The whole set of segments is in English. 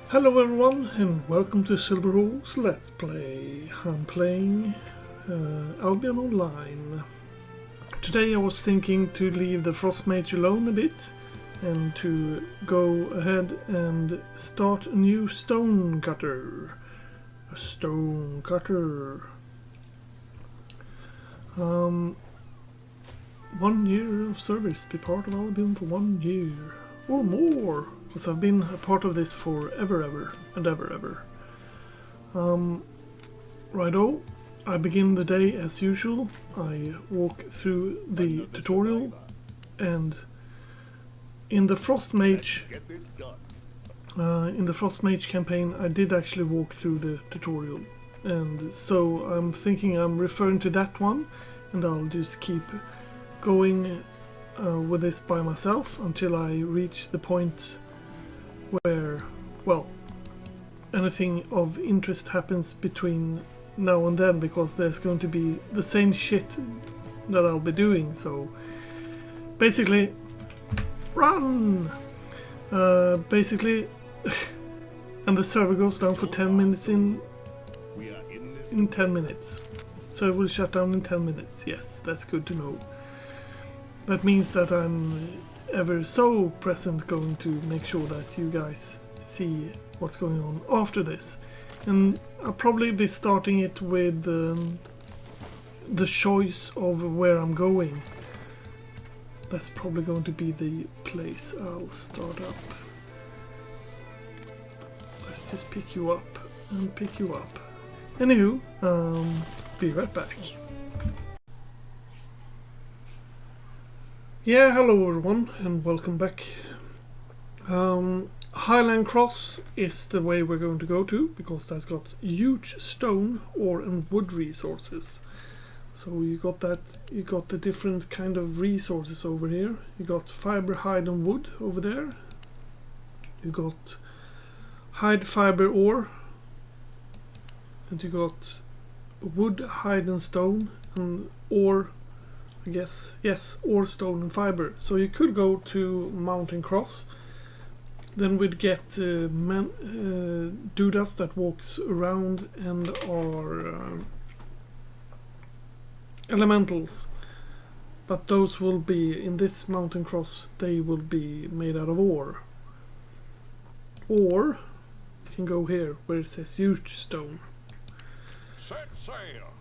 Hello everyone and welcome to Silverhawk's Let's Play. I'm playing Albion Online. Today I was thinking to leave the Frost Mage alone a bit and to go ahead and start a new stone cutter. A stone cutter. 1 year of service. Be part of Albion for 1 year. Or more, because I've been a part of this for ever. Righto, I begin the day as usual. I walk through the tutorial, and in the Frost Mage campaign I did actually walk through the tutorial, and so I'm thinking I'm referring to that one, and I'll just keep going with this by myself until I reach the point where, well, anything of interest happens between now and then, because there's going to be the same shit that I'll be doing. So basically, run! Basically, and the server goes down for 10 minutes in 10 minutes. So it will shut down in 10 minutes. Yes, that's good to know. That means that I'm ever so present going to make sure that you guys see what's going on after this. And I'll probably be starting it with the choice of where I'm going. That's probably going to be the place I'll start up. Let's just pick you up and pick you up. Anywho, be right back. Yeah, hello everyone and welcome back. Highland Cross is the way we're going to go to, because that's got huge stone, ore and wood resources. So you got the different kind of resources over here. You got fiber, hide and wood over there. You got hide, fiber, ore. And you got wood, hide and stone, and ore, I guess, yes, ore, stone and fiber. So you could go to Mountain Cross, then we'd get dudas that walks around and are elementals. But those will be, in this Mountain Cross, they will be made out of ore. Or, you can go here, where it says huge stone. Set sail.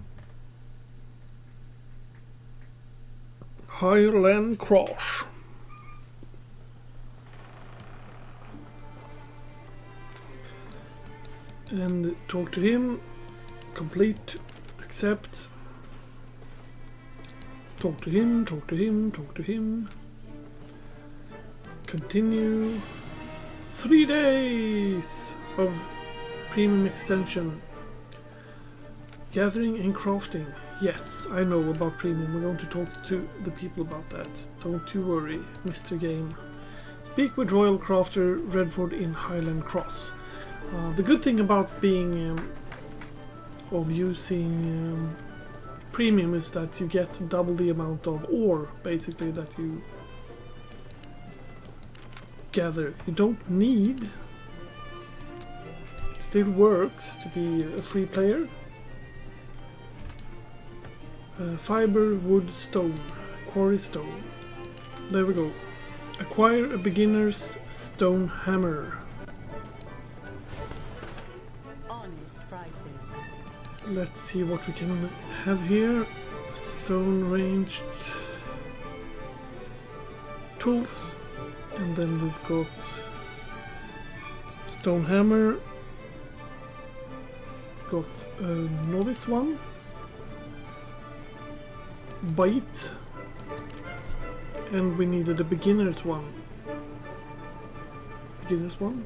Highland Cross. And talk to him. Complete. Accept. Talk to him, talk to him, talk to him. Continue. 3 days of premium extension. Gathering and crafting. Yes, I know about premium. We're going to talk to the people about that. Don't you worry, Mr. Game. Speak with Royal Crafter Redford in Highland Cross. The good thing about being using premium is that you get double the amount of ore, basically, that you gather. You don't need. It still works to be a free player. Fiber, wood, stone, quarry stone. There we go. Acquire a beginner's stone hammer. Honest prices. Let's see what we can have here. Stone ranged tools, and then we've got stone hammer. Got a novice one. Bite, and we needed a beginner's one. Beginner's one.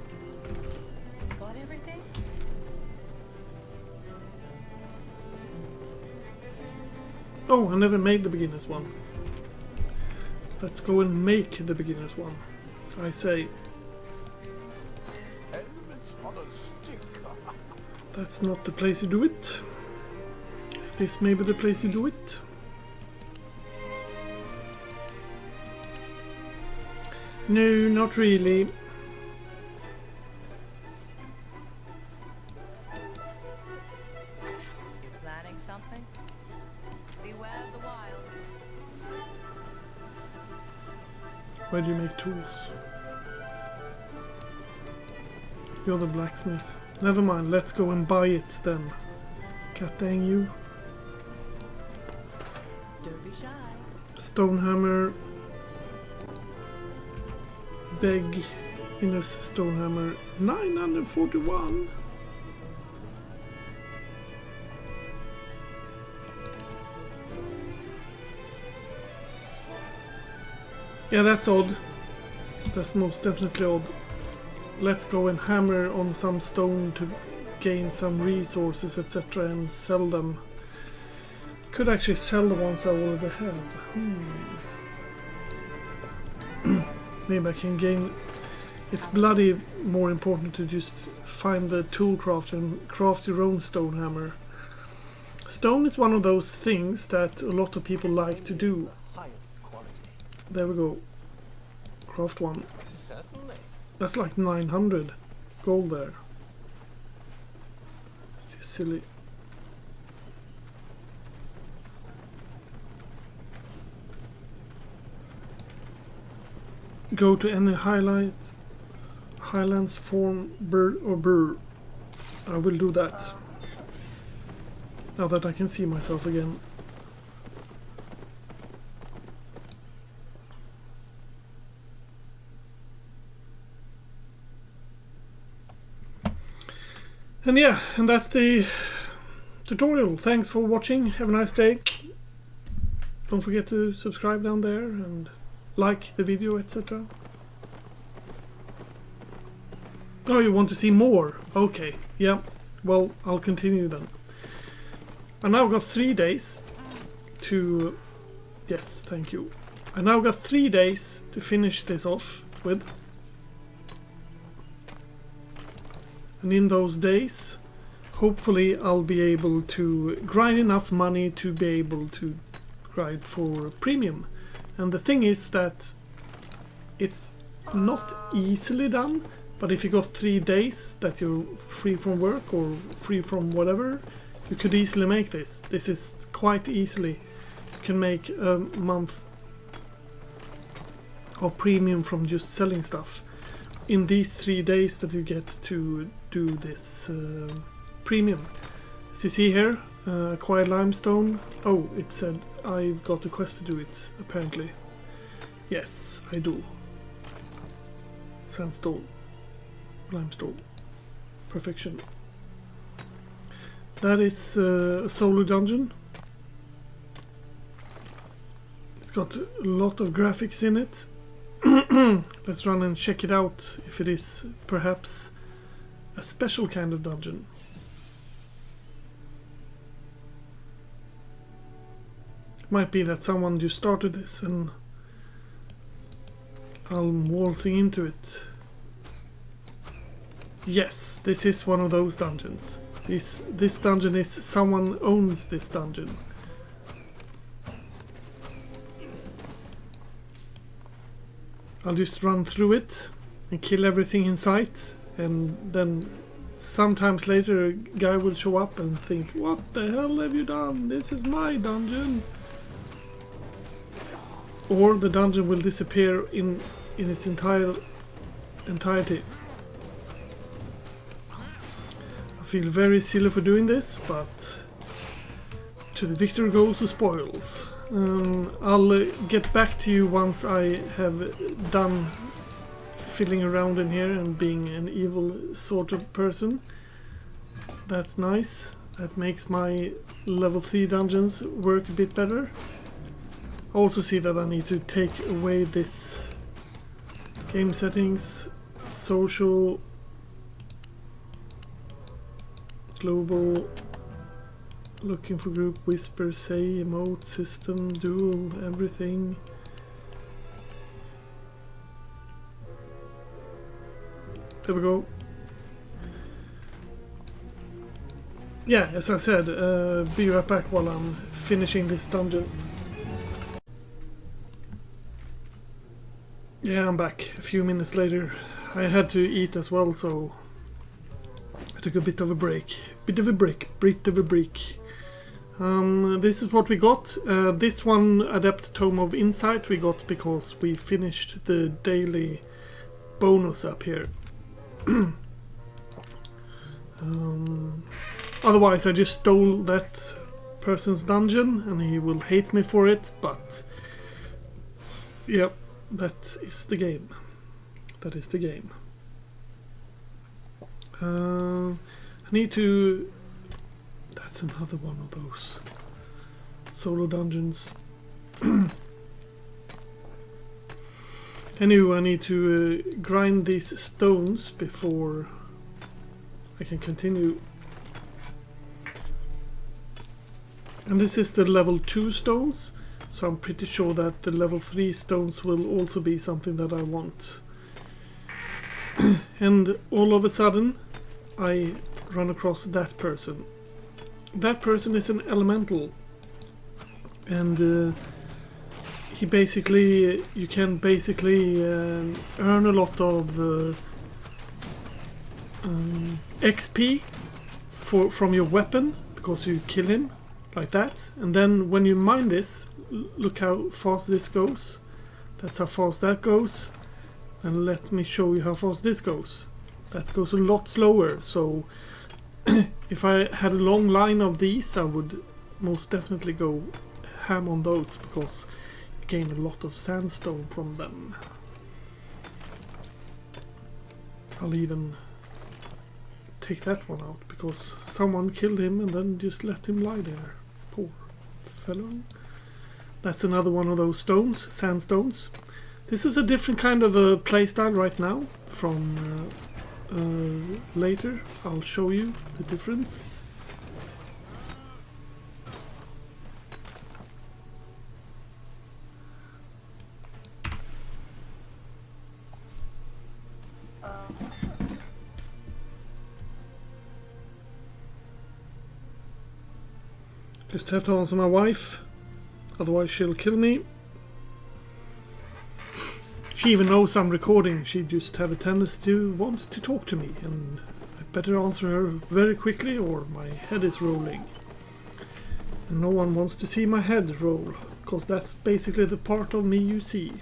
Got everything? Oh, I never made the beginner's one. Let's go and make the beginner's one. I say. Elements on a stick. That's not the place you do it. Is this maybe the place you do it? No, not really. Where do you make tools? You're the blacksmith. Never mind, let's go and buy it then. God dang you. Don't be shy. Stone hammer. Beg. Inner's stone hammer. 941. Yeah, that's odd. That's most definitely odd. Let's go and hammer on some stone to gain some resources, etc. and sell them. Could actually sell the ones I already have. Maybe I can gain... It's bloody more important to just find the tool craft and craft your own stone hammer. Stone is one of those things that a lot of people like to do. There we go. Craft one. Certainly. That's like 900 gold there. It's just silly. Go to any highlands form bird or burr. I will do that. Now that I can see myself again. And yeah, and that's the tutorial. Thanks for watching. Have a nice day. Don't forget to subscribe down there and like the video, etc. Oh, you want to see more? Okay, yeah. Well, I'll continue then. I now got 3 days to... Yes, thank you. I now got 3 days to finish this off with. And in those days, hopefully I'll be able to grind enough money to be able to grind for premium. And the thing is that it's not easily done, but if you got 3 days that you're free from work or free from whatever, you could easily make this. This is quite easily. You can make a month of premium from just selling stuff in these 3 days that you get to do this premium. As you see here, acquired limestone. Oh, it said I've got a quest to do it, apparently. Yes, I do. Sandstone. Limestone. Perfection. That is a solo dungeon. It's got a lot of graphics in it. Let's run and check it out if it is perhaps a special kind of dungeon. It might be that someone just started this and I'm waltzing into it. Yes, this is one of those dungeons. This dungeon is... someone owns this dungeon. I'll just run through it and kill everything in sight, and then sometimes later a guy will show up and think, what the hell have you done? This is my dungeon. Or the dungeon will disappear in its entirety. I feel very silly for doing this, but to the victor goes the spoils. I'll get back to you once I have done fiddling around in here and being an evil sort of person. That's nice. That makes my level 3 dungeons work a bit better. I also see that I need to take away this game settings, social, global, looking for group, whisper, say, emote, system, dual, everything. There we go. Yeah, as I said, be right back while I'm finishing this dungeon. Yeah, I'm back a few minutes later. I had to eat as well, so I took a bit of a break. This is what we got. This one, Adept Tome of Insight, we got because we finished the daily bonus up here. Otherwise, I just stole that person's dungeon and he will hate me for it, but yep, that is the game. That is the game. I need to... That's another one of those solo dungeons. Anyway, I need to grind these stones before I can continue. And this is the level 2 stones, so I'm pretty sure that the level 3 stones will also be something that I want. And all of a sudden I run across that person. That person is an elemental, and he basically, you can basically earn a lot of XP from your weapon because you kill him like that. And then when you mine this, look how fast this goes. That's how fast that goes. And let me show you how fast this goes. That goes a lot slower. So if I had a long line of these, I would most definitely go ham on those because you gain a lot of sandstone from them. I'll even take that one out because someone killed him and then just let him lie there. Poor fellow. That's another one of those stones, sandstones. This is a different kind of a playstyle right now from later. I'll show you the difference. Just have to answer my wife, otherwise she'll kill me. She even knows I'm recording, she just have a tendency to want to talk to me, and I better answer her very quickly or my head is rolling. And no one wants to see my head roll, because that's basically the part of me you see.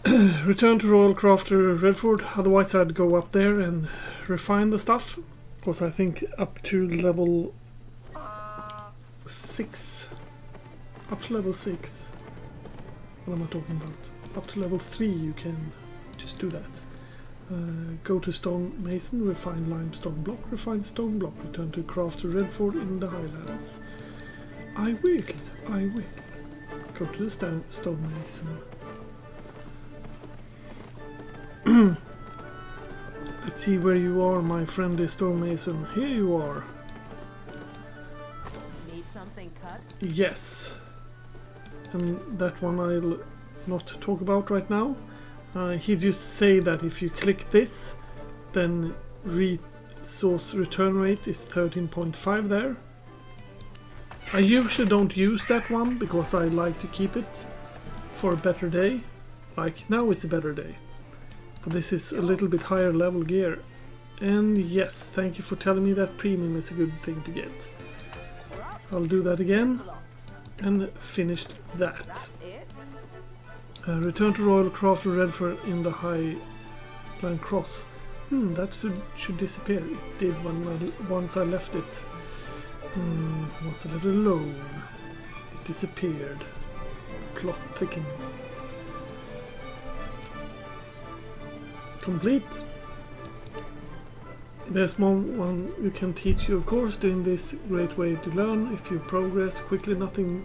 Return to Royal Crafter Redford, otherwise I'd go up there and refine the stuff. Because I think up to level 6. Up to level 6. What am I talking about? Up to level 3 you can just do that. Go to Stone Mason, refine limestone block, refine stone block, return to Crafter Redford in the Highlands. I will. Go to the Stone Mason. Let's see where you are, my friendly stonemason. Here you are. Need something cut? Yes. And that one I'll not talk about right now. He just say that if you click this, then resource return rate is 13.5 there. I usually don't use that one because I like to keep it for a better day. Like now it's a better day. This is a little bit higher level gear. And yes, thank you for telling me that premium is a good thing to get. I'll do that again. And finished that. Return to Royal Crafter Redford in the Highland Cross. That should disappear. It did once I left it. Once I left it alone. It disappeared. Plot thickens. Complete. There's one you can teach you, of course, doing this great way to learn. If you progress quickly, nothing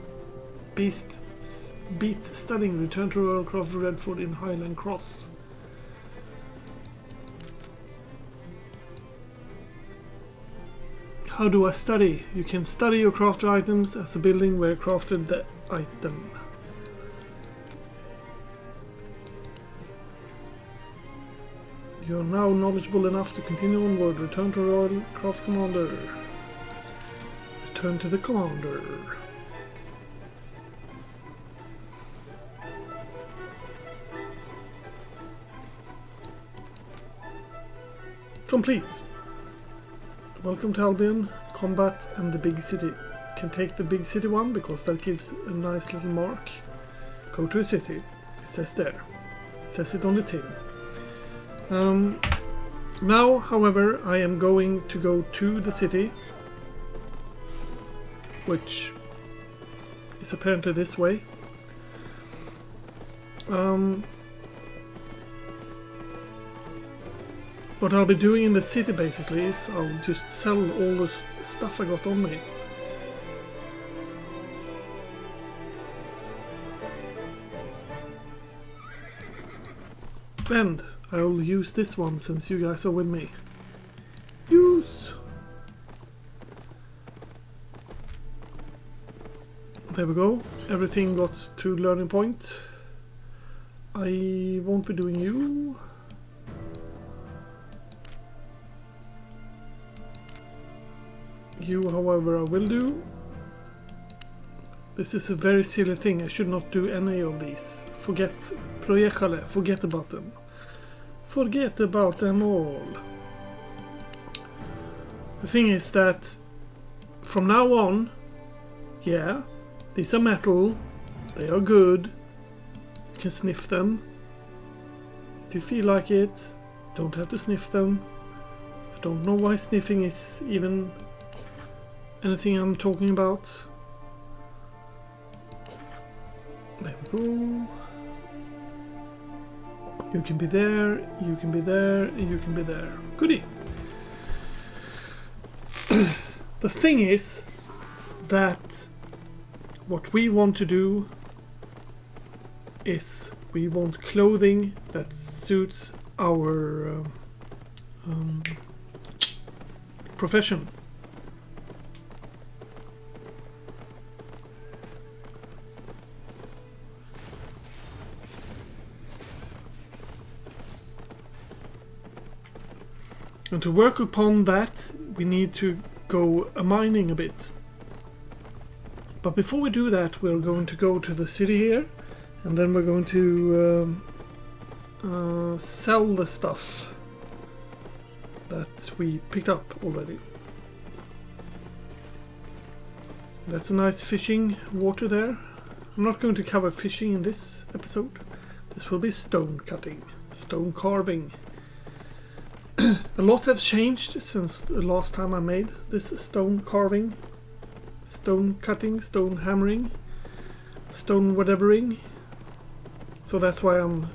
beats studying. Return to Royal Crafter Redford in Highland Cross. How do I study? You can study your crafted items as a building where crafted the item. You are now knowledgeable enough to continue onward. Return to Royal Craft Commander. Return to the Commander. Complete. Welcome to Albion, combat and the big city. Can take the big city one because that gives a nice little mark. Go to a city. It says there. It says it on the tin. Now, however, I am going to go to the city, which is apparently this way. What I'll be doing in the city basically is I'll just sell all the stuff I got on me. And I'll use this one since you guys are with me. Use! There we go. Everything got to learning point. I won't be doing you. You, however, I will do. This is a very silly thing. I should not do any of these. Forget Projectale. Forget about them. Forget about them all. The thing is that from now on, yeah, these are metal. They are good. You can sniff them. If you feel like it, don't have to sniff them. I don't know why sniffing is even anything I'm talking about. There we go. You can be there, you can be there, and you can be there. Goodie. The thing is that what we want to do is we want clothing that suits our profession. And to work upon that, we need to go mining a bit. But before we do that, we're going to go to the city here, and then we're going to sell the stuff that we picked up already. That's a nice fishing water there. I'm not going to cover fishing in this episode. This will be stone cutting, stone carving. A lot has changed since the last time I made this stone carving, stone cutting, stone hammering, stone whatevering. So that's why I'm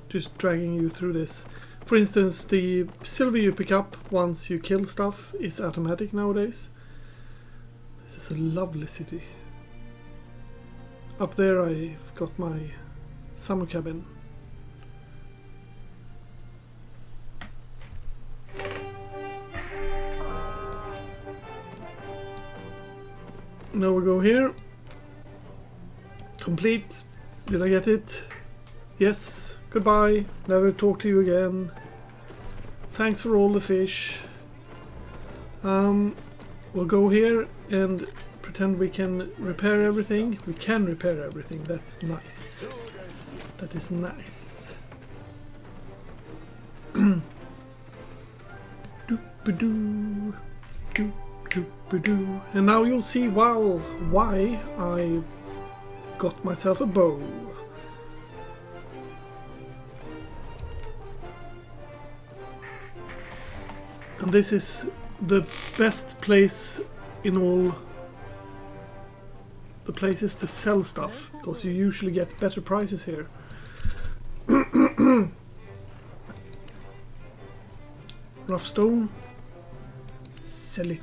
just dragging you through this. For instance, the silver you pick up once you kill stuff is automatic nowadays. This is a lovely city. Up there I've got my summer cabin. Now we go here. Complete. Did I get it? Yes. Goodbye. Never talk to you again. Thanks for all the fish. We'll go here and pretend we can repair everything. We can repair everything. That's nice. That is nice. Doop-a-doo. Doop. And now you'll see why I got myself a bow. And this is the best place in all the places to sell stuff, because you usually get better prices here. Rough stone. Sell it.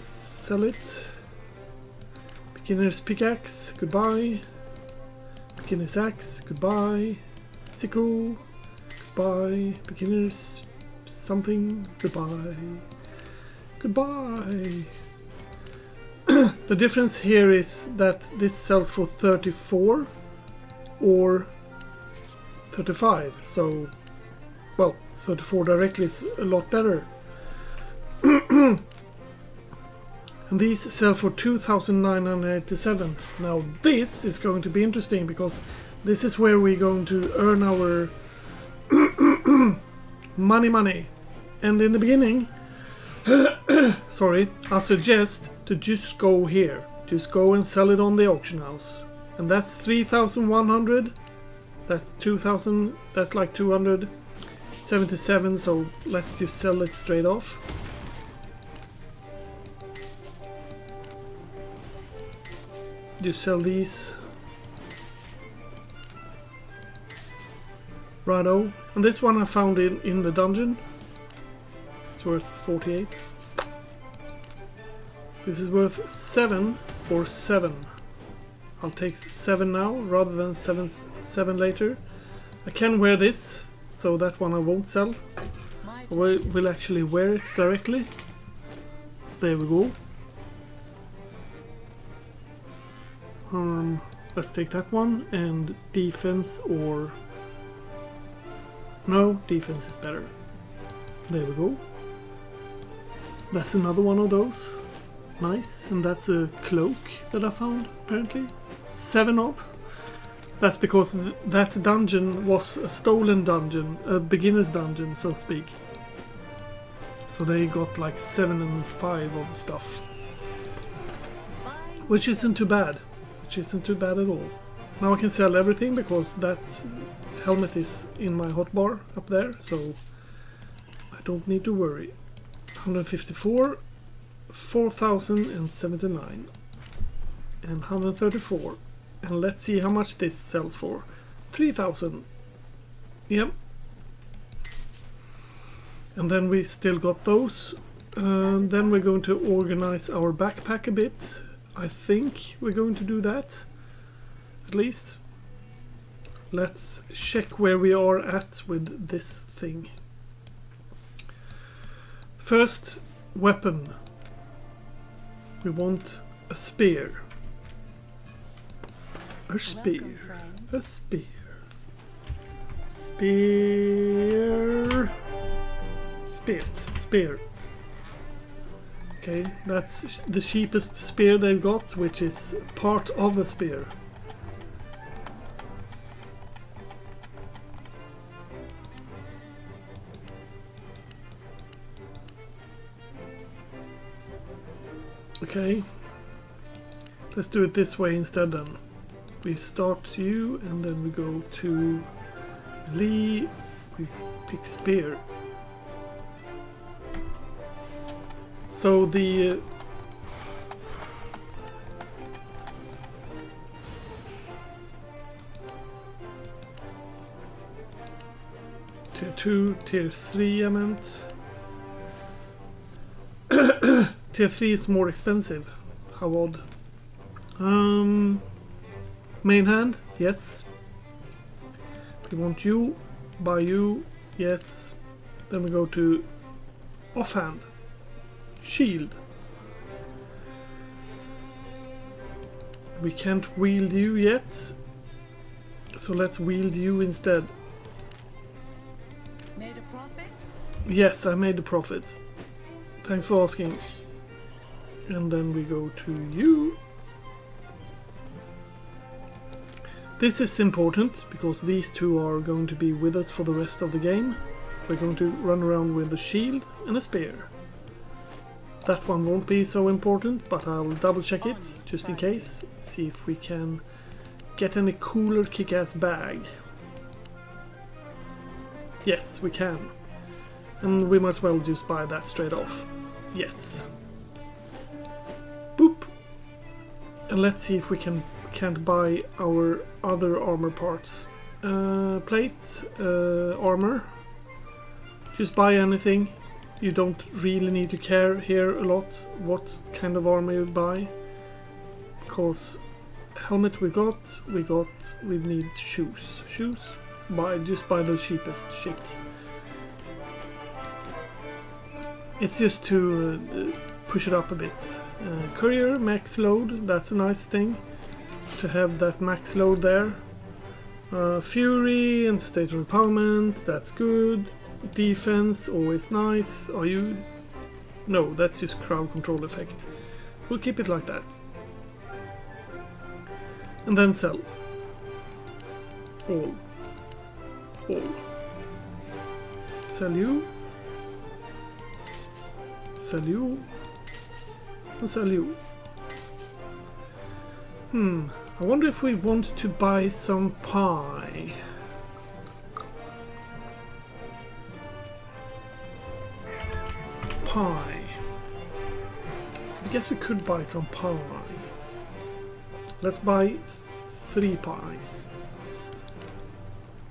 Sell it. Beginner's pickaxe, goodbye. Beginner's axe, goodbye. Sickle, goodbye. Beginner's something, goodbye. Goodbye. The difference here is that this sells for 34 or 35. So, well, 34 directly is a lot better. And these sell for 2,987. Now this is going to be interesting because this is where we're going to earn our Money, money. And in the beginning, sorry, I suggest to just go here. Just go and sell it on the auction house. And that's 3,100. That's 2,000. That's like 277. So let's just sell it straight off. Just sell these. Righto. And this one I found in the dungeon. It's worth 48. This is worth 7 or 7. I'll take 7 now rather than 7 later. I can wear this, so that one I won't sell. I will actually wear it directly. There we go. Let's take that one, and defense or... No, defense is better. There we go. That's another one of those. Nice, and that's a cloak that I found, apparently. 7 of. That's because that dungeon was a stolen dungeon, a beginner's dungeon, so to speak. So they got like 7 and 5 of stuff. Which isn't too bad. Which isn't too bad at all. Now I can sell everything because that helmet is in my hotbar up there, so I don't need to worry. 154, 4,079, and 134. And let's see how much this sells for. 3,000. Yep. And then we still got those. Then we're going to organize our backpack a bit. I think we're going to do that. At least. Let's check where we are at with this thing. First, weapon. We want a spear. A spear. A spear. Spear. Spear. Okay, that's the cheapest spear they've got, which is part of a spear. Okay, let's do it this way instead then. We start you and then we go to Lee, we pick spear. So the tier 2, tier 3 I meant. Tier 3 is more expensive. How odd. Main hand, yes. We want you, buy you, yes. Then we go to offhand. Shield. We can't wield you yet, so let's wield you instead. Made a profit? Yes, I made a profit. Thanks for asking. And then we go to you. This is important because these two are going to be with us for the rest of the game. We're going to run around with a shield and a spear. That one won't be so important, but I'll double check it just in case. See if we can get any cooler kick-ass bag. Yes, we can. And we might as well just buy that straight off. Yes. Boop. And let's see if we can't buy our other armor parts. Plate, armor. Just buy anything. You don't really need to care here a lot what kind of armor you buy. Because helmet we need shoes. Just buy the cheapest shit. It's just to push it up a bit. Courier, max load, that's a nice thing. To have that max load there. Fury, interstate empowerment, that's good. Defense, always nice. Are you... No, that's just crowd control effect. We'll keep it like that. And then sell. All. Sell you. Sell you. And sell you. I wonder if we want to buy some pie. Pie. I guess we could buy some pie. Let's buy 3 pies.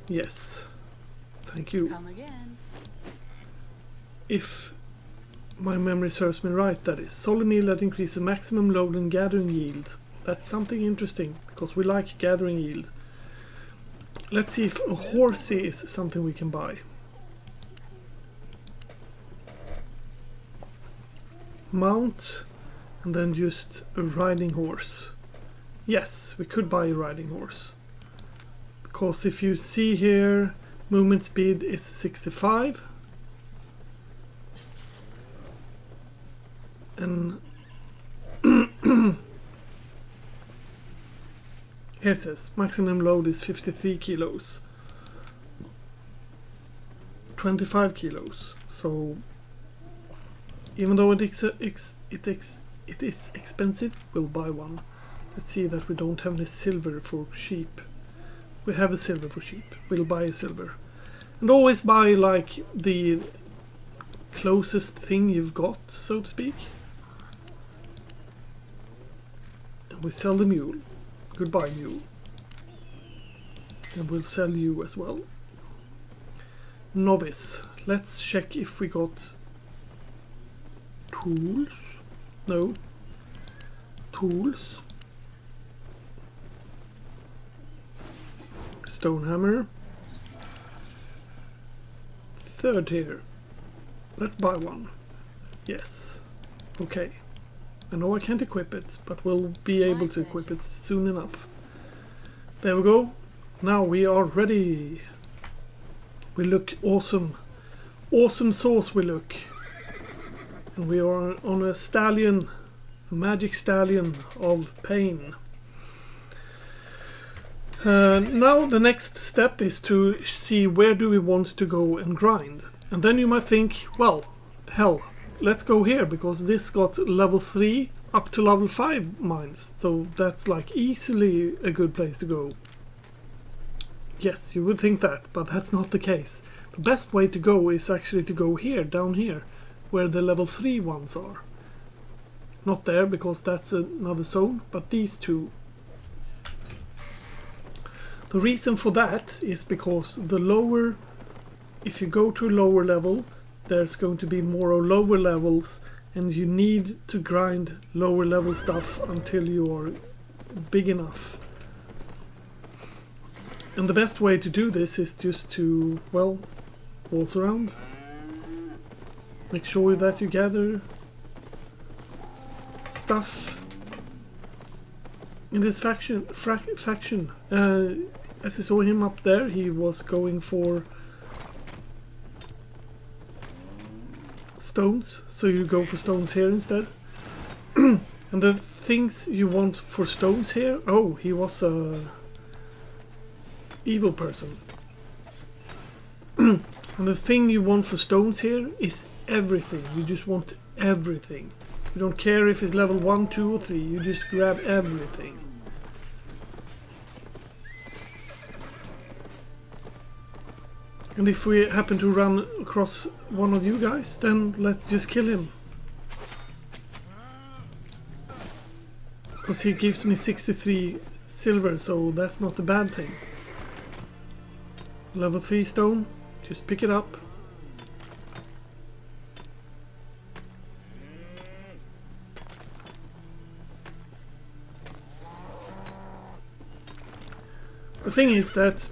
Yes. Thank you. Come again. If my memory serves me right, that is. Solid meal that increases maximum load and gathering yield. That's something interesting, because we like gathering yield. Let's see if a horsey is something we can buy. Mount, and then just a riding horse. Yes, we could buy a riding horse. Because if you see here, movement speed is 65. And here it says maximum load is 53 kilos. 25 kilos. So even though it is expensive, we'll buy one. Let's see that we don't have any silver for sheep. We have a silver for sheep. We'll buy a silver. And always buy like the closest thing you've got, so to speak. And we sell the mule. Goodbye, mule. And we'll sell you as well. Novice. Let's check if we got tools. No. Tools. Stone hammer. 3rd tier. Let's buy one. Yes. Okay. I know I can't equip it, but we'll be able to equip it soon enough. There we go. Now we are ready. We look awesome. Awesome sauce we look. And we are on a stallion. A magic stallion of pain. Now the next step is to see where do we want to go and grind. And then you might think, well, hell, let's go here, because this got level 3 up to level 5 mines. So that's like easily a good place to go. Yes, you would think that, but that's not the case. The best way to go is actually to go here, down here, where the level 3 ones are. Not there, because that's another zone, but these two. The reason for that is because the lower, if you go to a lower level, there's going to be more lower levels, and you need to grind lower level stuff until you are big enough. And the best way to do this is just to, well, waltz around. Make sure that you gather stuff. In this faction, as you saw him up there, he was going for stones, so you go for stones here instead. And the things you want for stones here, oh, he was a evil person. And the thing you want for stones here is everything. You just want everything. You don't care if it's level 1, 2 or 3, you just grab everything. And if we happen to run across one of you guys, then let's just kill him. Because he gives me 63 silver, so that's not a bad thing. Level 3 stone, just pick it up. The thing is that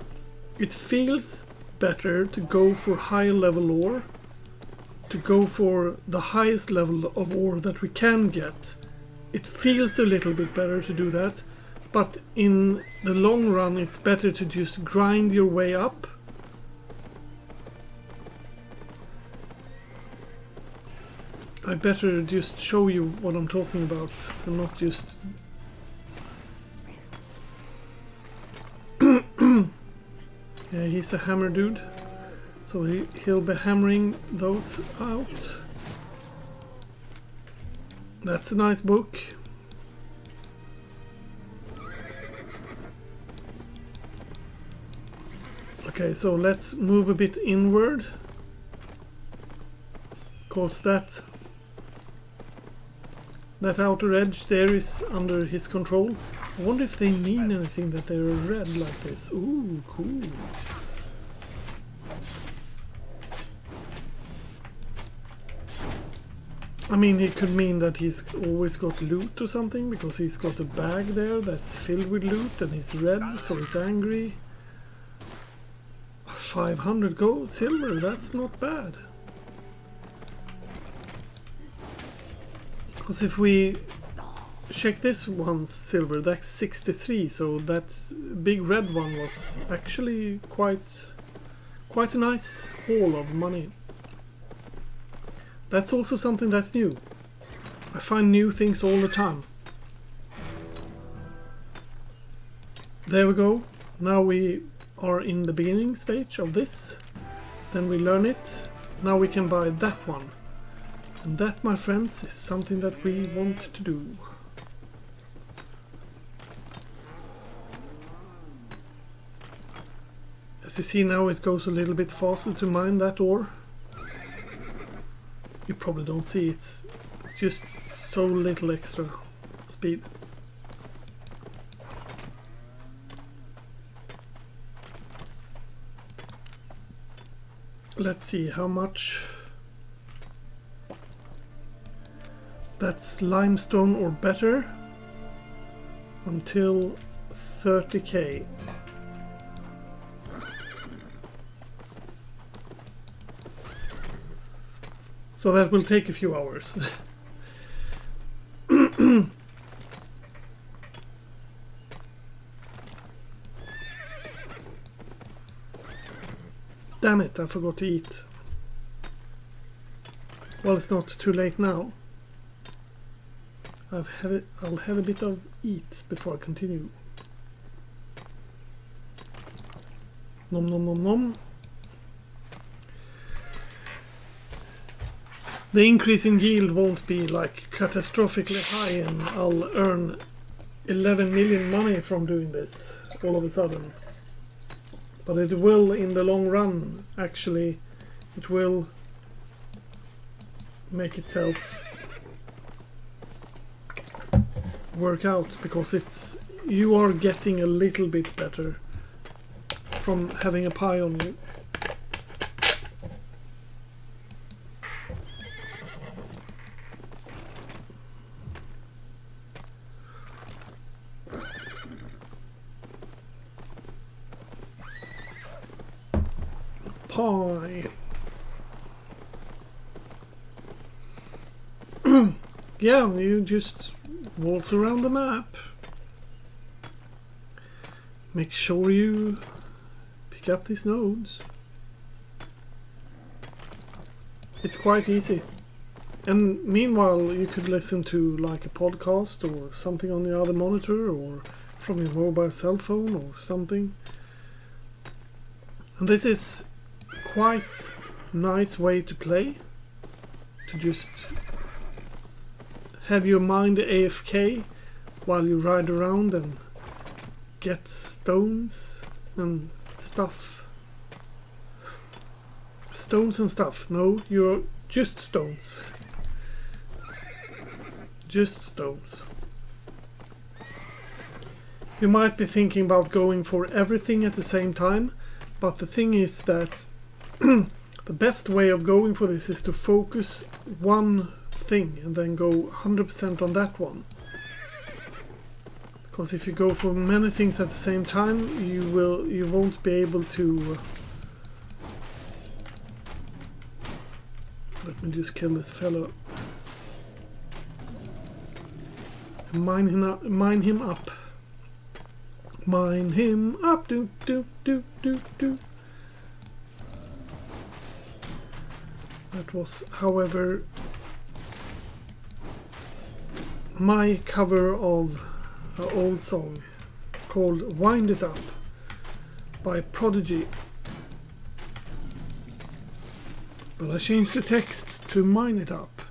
it feels better to go for higher level ore, to go for the highest level of ore that we can get. It feels a little bit better to do that, but in the long run it's better to just grind your way up. I better just show you what I'm talking about and not just... Yeah, he's a hammer dude. So he'll be hammering those out. That's a nice book. Okay, so let's move a bit inward. Cause that outer edge there is under his control. I wonder if they mean anything that they're red like this. Ooh, cool. I mean, it could mean that he's always got loot or something, because he's got a bag there that's filled with loot and he's red, so he's angry. 500 gold, silver, that's not bad. Because if we check this one's silver, that's 63, so that big red one was actually quite a nice haul of money. That's also something that's new. I find new things all the time. There we go. Now we are in the beginning stage of this. Then we learn it. Now we can buy that one. And that, my friends, is something that we want to do. As you see now, it goes a little bit faster to mine that ore. You probably don't see it's just so little extra speed. Let's see how much. That's limestone or better until 30k. So that will take a few hours. Damn it, I forgot to eat. Well, it's not too late now. I'll have a bit of eat before I continue. Nom nom nom nom. The increase in yield won't be like catastrophically high, and I'll earn 11 million money from doing this all of a sudden. But it will, in the long run, actually, it will make itself work out, because you are getting a little bit better from having a pie on you. Pie. Yeah, you just waltz around the map. Make sure you pick up these nodes. It's quite easy. And meanwhile, you could listen to like a podcast or something on the other monitor, or from your mobile cell phone or something. And this is quite nice way to play, to just have your mind AFK while you ride around and get stones and stuff. Stones and stuff. No, you're just stones. Just stones. You might be thinking about going for everything at the same time, but the thing is that the best way of going for this is to focus one thing and then go 100% on that one. Because if you go for many things at the same time, you won't be able to. Let me just kill this fellow. Mine him up. Mine him up. Mine him up. Do do do do do. That was, however, my cover of an old song called Wind It Up by Prodigy. But I changed the text to mine it up.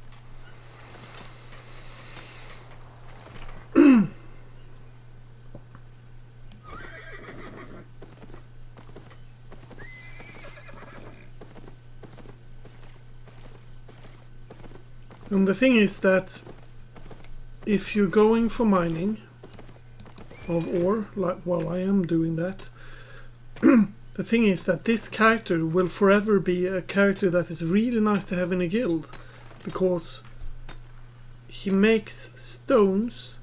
And the thing is that if you're going for mining of ore, like, well, I am doing that. The thing is that this character will forever be a character that is really nice to have in a guild, because he makes stones,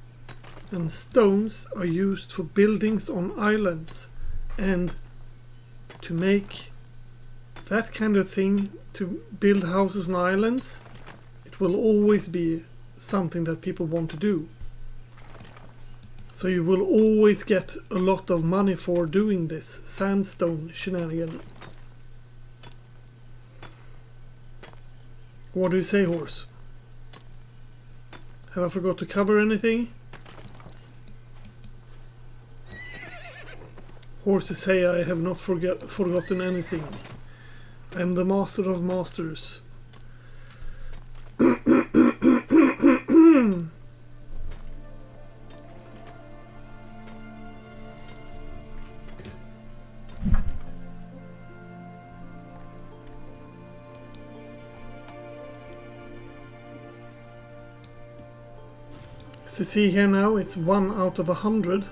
and stones are used for buildings on islands, and to make that kind of thing, to build houses on islands, it will always be something that people want to do. So you will always get a lot of money for doing this sandstone shenanigan. What do you say, horse? Have I forgot to cover anything? Horses say I have not forgotten anything. I am the master of masters. As you see here now, it's 1 out of 100.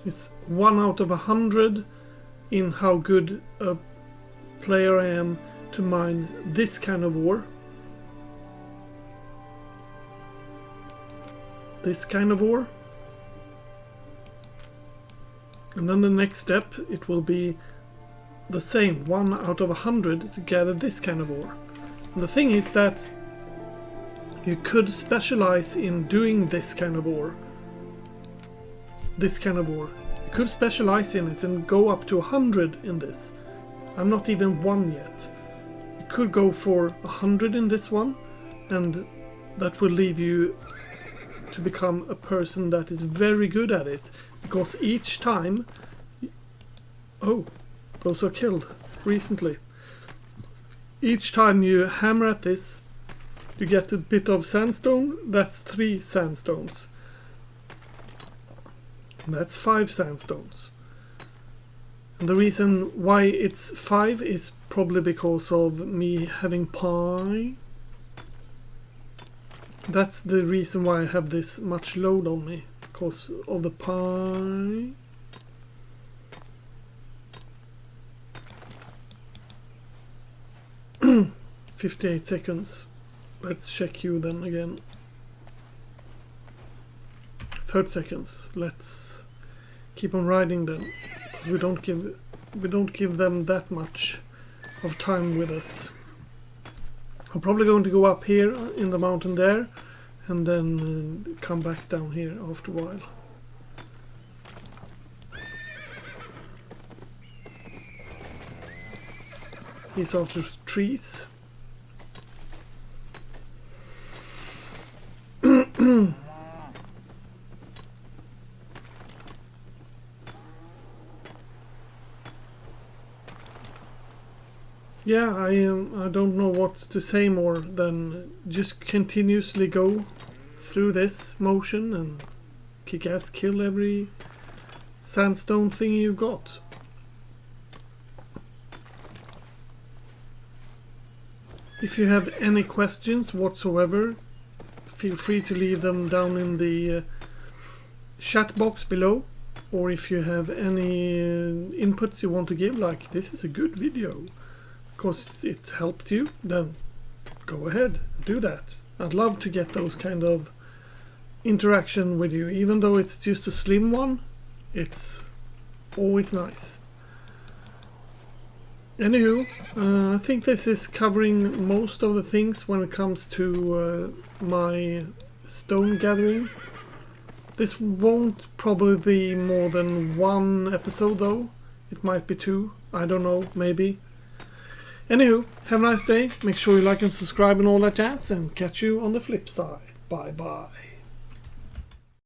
It's 1 out of 100 in how good a player I am to mine this kind of ore. This kind of ore. And then the next step, it will be the same, 1 out of 100 to gather this kind of ore. And the thing is that you could specialize in doing this kind of ore. This kind of ore. You could specialize in it and go up to 100 in this. I'm not even 1 yet. You could go for 100 in this one, and that will leave you to become a person that is very good at it. Because each time... Oh, those are killed recently. Each time you hammer at this, you get a bit of sandstone. That's 3 sandstones. And that's 5 sandstones. And the reason why it's 5 is probably because of me having pie. That's the reason why I have this much load on me. Because of the pie. $58 seconds. Let's check you then again. 30 seconds. Let's keep on riding then, because we don't give them that much of time with us. I'm probably going to go up here in the mountain there, and then come back down here after a while. He's after trees. Yeah, I don't know what to say more than just continuously go through this motion and kick ass, kill every sandstone thing you've got. If you have any questions whatsoever, feel free to leave them down in the chat box below. Or if you have any inputs you want to give, like this is a good video because it helped you, then go ahead, do that. I'd love to get those kind of interaction with you. Even though it's just a slim one, it's always nice. Anywho, I think this is covering most of the things when it comes to my stone gathering. This won't probably be more than 1 episode though. It might be 2, I don't know, maybe. Anywho, have a nice day, make sure you like and subscribe and all that jazz, and catch you on the flip side. Bye bye.